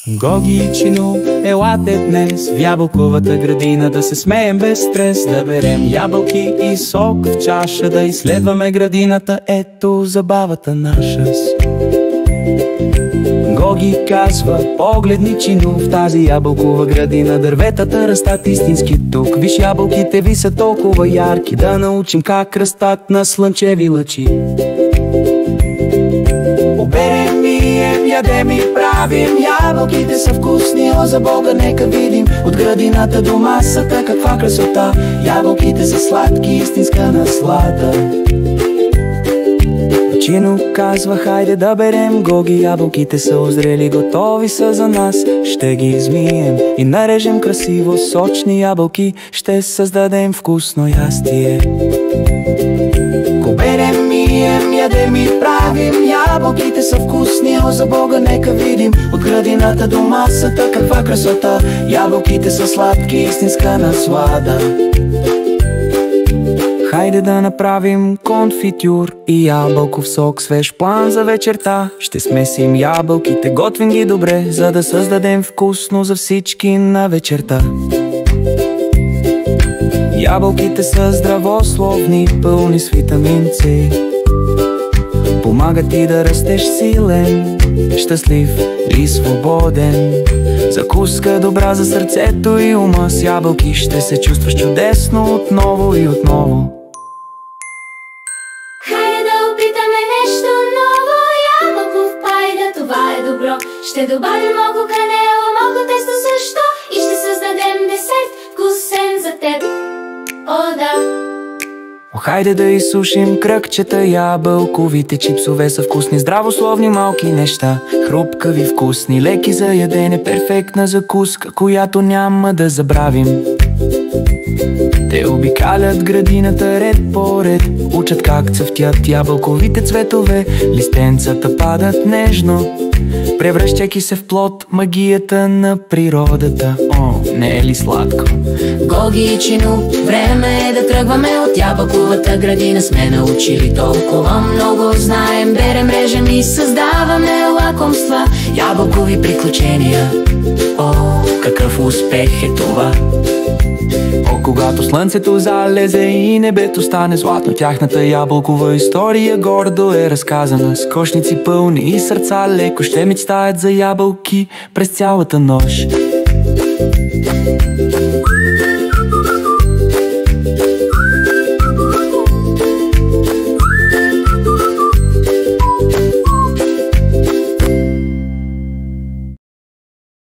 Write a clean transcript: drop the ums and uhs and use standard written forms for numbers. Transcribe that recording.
Гоги и Чино, елате днес в ябълковата градина да се смеем без стрес, да берем ябълки и сок в чаша, да изследваме градината, ето забавата наша. Гоги казва, погледни Чино, в тази ябълкова градина дърветата растат истински тук. Виж, ябълките ви са толкова ярки, да научим как растат на слънчеви лъчи. Оберем, мием, ядем и правим, ябълките са вкусни, о за Бога нека видим. От градината до масата каква красота, ябълките са сладки, истинска наслада. Чино казва, хайде да берем, Гоги, ябълките са озрели, готови са за нас. Ще ги измием и нарежем красиво, сочни ябълки, ще създадем вкусно ястие. Берем, мием, ядем и правим, ябълките са вкусни, о за Бога нека видим. От градината до масата каква красота, ябълките са сладки, истинска наслада. Хайде да направим конфитюр и ябълков сок, свеж план за вечерта. Ще смесим ябълките, готвим ги добре, за да създадем вкусно за всички на вечерта. Ябълките са здравословни, пълни с витамин С. Помагат ти да растеш силен, щастлив и свободен. Закуска добра за сърцето и ума, с ябълки ще се чувстваш чудесно отново и отново. Хайде да опитаме нещо ново, ябълков пай, да това е добро. Ще добавим малко канела, малко тесто също и ще създадем десерт, вкусен за теб. О, да! Хайде да изсушим кръгчета, ябълковите чипсове са вкусни, здравословни малки неща, хрупкави, вкусни, леки за ядене, перфектна закуска, която няма да забравим. Те обикалят градината ред по ред, учат как цъфтят ябълковите цветове, листенцата падат нежно, превръщайки се в плод, магията на природата. О, не е ли сладко? Гоги и Чино, време е да тръгваме от ябълковата градина. Сме научили толкова много, знаем, берем, режем и създаваме лакомства, ябълкови приключения. О, какъв успех е това! О, когато слънцето залезе и небето стане златно, тяхната ябълкова история гордо е разказана. С кошници пълни и сърца леко ще мечтаят за ябълки през цялата нощ.